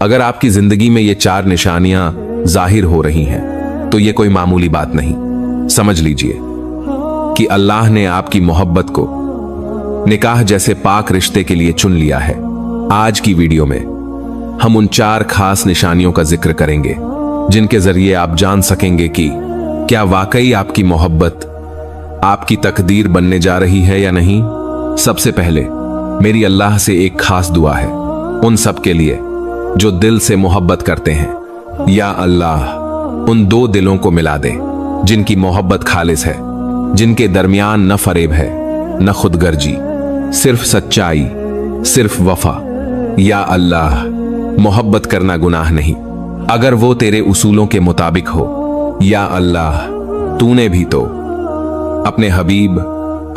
अगर आपकी जिंदगी में ये 4 निशानियां जाहिर हो रही हैं, तो ये कोई मामूली बात नहीं। समझ लीजिए कि अल्लाह ने आपकी मोहब्बत को निकाह जैसे पाक रिश्ते के लिए चुन लिया है। आज की वीडियो में हम उन 4 खास निशानियों का जिक्र करेंगे जिनके जरिए आप जान सकेंगे कि क्या वाकई आपकी मोहब्बत आपकी तकदीर बनने जा रही है या नहीं। सबसे पहले मेरी अल्लाह से एक खास दुआ है उन सब के लिए जो दिल से मोहब्बत करते हैं। या अल्लाह, उन 2 दिलों को मिला दे जिनकी मोहब्बत खालिस है, जिनके दरमियान न फरेब है न खुदगर्जी, सिर्फ सच्चाई, सिर्फ वफा। या अल्लाह, मोहब्बत करना गुनाह नहीं अगर वो तेरे उसूलों के मुताबिक हो। या अल्लाह, तूने भी तो अपने हबीब,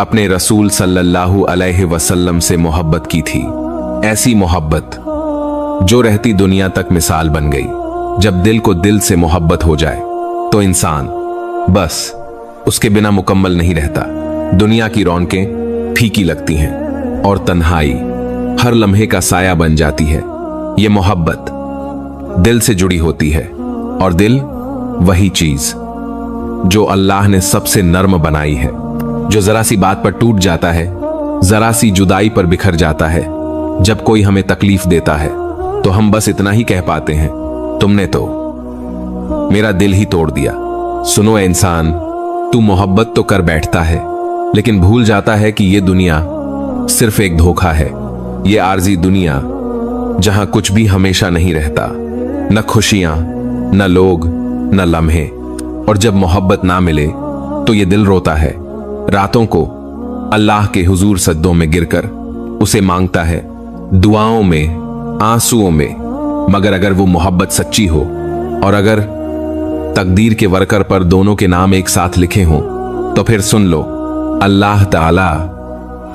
अपने रसूल सल्लल्लाहु अलैहि वसल्लम से मोहब्बत की थी। ऐसी मोहब्बत जो रहती दुनिया तक मिसाल बन गई। जब दिल को दिल से मोहब्बत हो जाए तो इंसान बस उसके बिना मुकम्मल नहीं रहता। दुनिया की रौनकें फीकी लगती हैं और तन्हाई हर लम्हे का साया बन जाती है। ये मोहब्बत दिल से जुड़ी होती है और दिल वही चीज जो अल्लाह ने सबसे नर्म बनाई है, जो जरा सी बात पर टूट जाता है, जरा सी जुदाई पर बिखर जाता है। जब कोई हमें तकलीफ देता है तो हम बस इतना ही कह पाते हैं, तुमने तो मेरा दिल ही तोड़ दिया। सुनो ए इंसान, तू मोहब्बत तो कर बैठता है लेकिन भूल जाता है कि ये दुनिया सिर्फ एक धोखा है। ये आर्जी दुनिया जहां कुछ भी हमेशा नहीं रहता, न खुशियां, न लोग, न लम्हे। और जब मोहब्बत ना मिले तो ये दिल रोता है, रातों को अल्लाह के हुजूर सज्दों में गिरकर उसे मांगता है, दुआओं में, आंसुओं में। मगर अगर वो मोहब्बत सच्ची हो और अगर तकदीर के वर्कर पर दोनों के नाम एक साथ लिखे हों, तो फिर सुन लो, अल्लाह ताला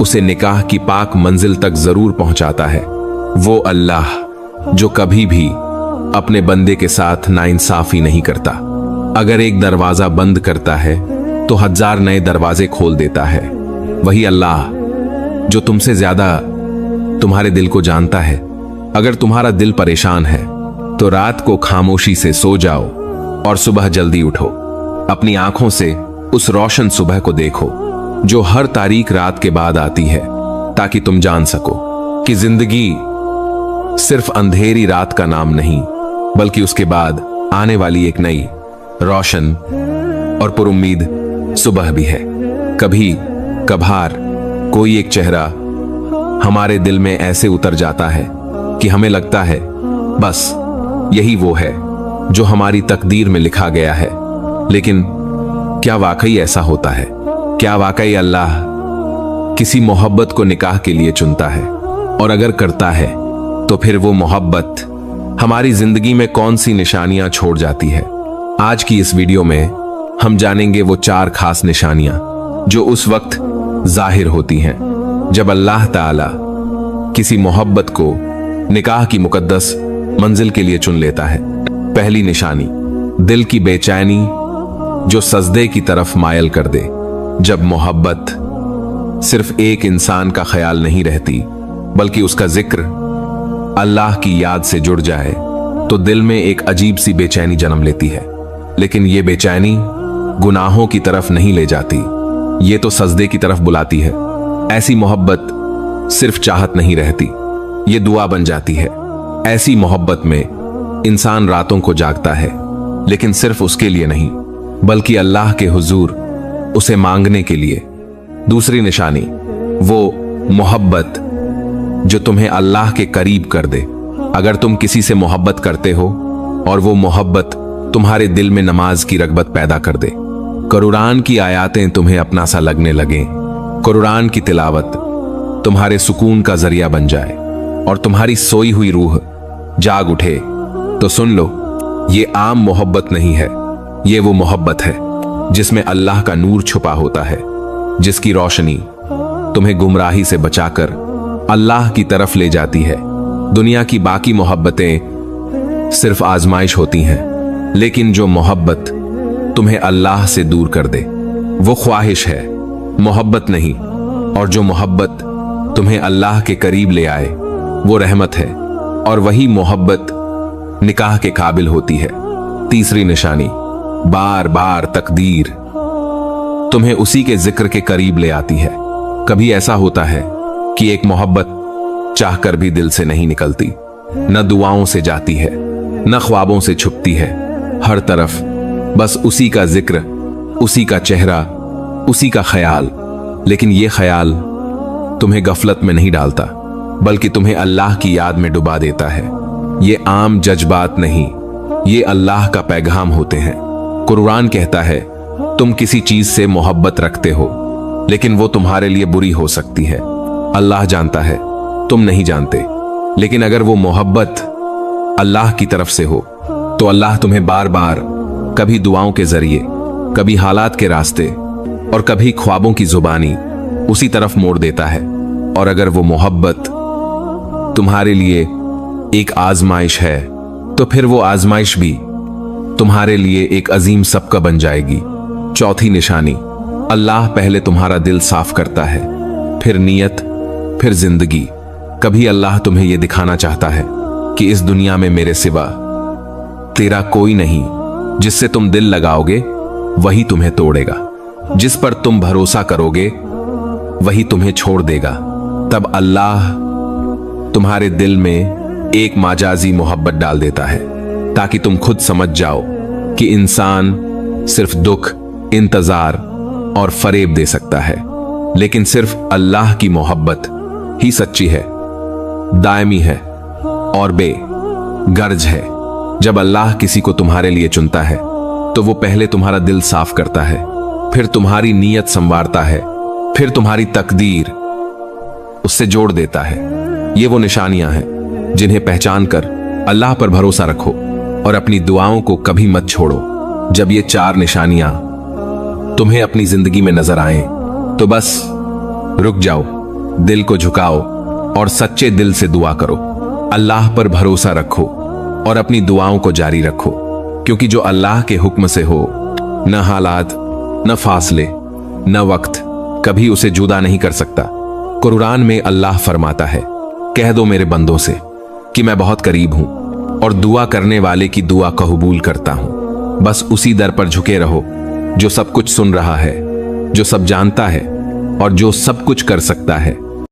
उसे निकाह की पाक मंजिल तक जरूर पहुंचाता है। वो अल्लाह जो कभी भी अपने बंदे के साथ नाइंसाफी नहीं करता। अगर एक दरवाजा बंद करता है तो 1000 नए दरवाजे खोल देता है। वही अल्लाह जो तुमसे ज्यादा तुम्हारे दिल को जानता है। अगर तुम्हारा दिल परेशान है तो रात को खामोशी से सो जाओ और सुबह जल्दी उठो। अपनी आंखों से उस रोशन सुबह को देखो जो हर तारीख रात के बाद आती है, ताकि तुम जान सको कि जिंदगी सिर्फ अंधेरी रात का नाम नहीं, बल्कि उसके बाद आने वाली एक नई, रोशन और पुरुम्मीद सुबह भी है। कभी कभार कोई एक चेहरा हमारे दिल में ऐसे उतर जाता है कि हमें लगता है बस यही वो है जो हमारी तकदीर में लिखा गया है। लेकिन क्या वाकई ऐसा होता है? क्या वाकई अल्लाह किसी मोहब्बत को निकाह के लिए चुनता है? और अगर करता है तो फिर वो मोहब्बत हमारी जिंदगी में कौन सी निशानियां छोड़ जाती है? आज की इस वीडियो में हम जानेंगे वो 4 खास निशानियां जो उस वक्त जाहिर होती हैं जब अल्लाह ताला किसी मोहब्बत को निकाह की मुकद्दस मंजिल के लिए चुन लेता है। पहली निशानी, दिल की बेचैनी जो सजदे की तरफ मायल कर दे। जब मोहब्बत सिर्फ एक इंसान का ख्याल नहीं रहती, बल्कि उसका जिक्र अल्लाह की याद से जुड़ जाए, तो दिल में एक अजीब सी बेचैनी जन्म लेती है। लेकिन ये बेचैनी गुनाहों की तरफ नहीं ले जाती, ये तो सजदे की तरफ बुलाती है। ऐसी मोहब्बत सिर्फ चाहत नहीं रहती, ये दुआ बन जाती है। ऐसी मोहब्बत में इंसान रातों को जागता है, लेकिन सिर्फ उसके लिए नहीं, बल्कि अल्लाह के हुजूर उसे मांगने के लिए। दूसरी निशानी, वो मोहब्बत जो तुम्हें अल्लाह के करीब कर दे। अगर तुम किसी से मोहब्बत करते हो और वो मोहब्बत तुम्हारे दिल में नमाज की रगबत पैदा कर दे, कुरान की आयातें तुम्हें अपना सा लगने लगे, कुरान की तिलावत तुम्हारे सुकून का जरिया बन जाए और तुम्हारी सोई हुई रूह जाग उठे, तो सुन लो, ये आम मोहब्बत नहीं है, ये वो मोहब्बत है जिसमें अल्लाह का नूर छुपा होता है, जिसकी रोशनी तुम्हें गुमराही से बचाकर अल्लाह की तरफ ले जाती है। दुनिया की बाकी मोहब्बतें सिर्फ आजमाइश होती हैं, लेकिन जो मोहब्बत तुम्हें अल्लाह से दूर कर दे वो ख्वाहिश है, मोहब्बत नहीं। और जो मोहब्बत तुम्हें अल्लाह के करीब ले आए वो रहमत है। और वही मोहब्बत निकाह के काबिल होती है। तीसरी निशानी, बार बार तकदीर तुम्हें उसी के जिक्र के करीब ले आती है। कभी ऐसा होता है कि एक मोहब्बत चाहकर भी दिल से नहीं निकलती, न दुआओं से जाती है, न ख्वाबों से छुपती है। हर तरफ बस उसी का जिक्र, उसी का चेहरा, उसी का ख्याल। लेकिन यह ख्याल तुम्हें गफलत में नहीं डालता, बल्कि तुम्हें अल्लाह की याद में डुबा देता है। ये आम जज्बात नहीं, ये अल्लाह का पैगाम होते हैं। कुरान कहता है, तुम किसी चीज से मोहब्बत रखते हो, लेकिन वो तुम्हारे लिए बुरी हो सकती है। अल्लाह जानता है, तुम नहीं जानते। लेकिन अगर वो मोहब्बत अल्लाह की तरफ से हो, तो अल्लाह तुम्हें बार बार, कभी दुआओं के जरिए, कभी हालात के रास्ते और कभी ख्वाबों की जुबानी उसी तरफ मोड़ देता है। और अगर वो मोहब्बत तुम्हारे लिए एक आजमाइश है, तो फिर वो आजमाइश भी तुम्हारे लिए एक अजीम सबका बन जाएगी। चौथी निशानी, अल्लाह पहले तुम्हारा दिल साफ करता है, फिर नीयत, फिर जिंदगी। कभी अल्लाह तुम्हें यह दिखाना चाहता है कि इस दुनिया में मेरे सिवा तेरा कोई नहीं। जिससे तुम दिल लगाओगे वही तुम्हें तोड़ेगा, जिस पर तुम भरोसा करोगे वही तुम्हें छोड़ देगा। तब अल्लाह तुम्हारे दिल में एक माजाजी मोहब्बत डाल देता है, ताकि तुम खुद समझ जाओ कि इंसान सिर्फ दुख, इंतजार और फरेब दे सकता है, लेकिन सिर्फ अल्लाह की मोहब्बत ही सच्ची है, दायमी है और बेगर्ज है। जब अल्लाह किसी को तुम्हारे लिए चुनता है, तो वो पहले तुम्हारा दिल साफ करता है, फिर तुम्हारी नीयत संवारता है, फिर तुम्हारी तकदीर उससे जोड़ देता है। ये वो निशानियां हैं जिन्हें पहचान कर अल्लाह पर भरोसा रखो और अपनी दुआओं को कभी मत छोड़ो। जब ये चार निशानियां तुम्हें अपनी जिंदगी में नजर आए, तो बस रुक जाओ, दिल को झुकाओ और सच्चे दिल से दुआ करो। अल्लाह पर भरोसा रखो और अपनी दुआओं को जारी रखो, क्योंकि जो अल्लाह के हुक्म से हो, न हालात, न फासले, न वक्त कभी उसे जुदा नहीं कर सकता। कुरान में अल्लाह फरमाता है, कह दो मेरे बंदों से कि मैं बहुत करीब हूं और दुआ करने वाले की दुआ को कबूल करता हूं। बस उसी दर पर झुके रहो जो सब कुछ सुन रहा है, जो सब जानता है और जो सब कुछ कर सकता है।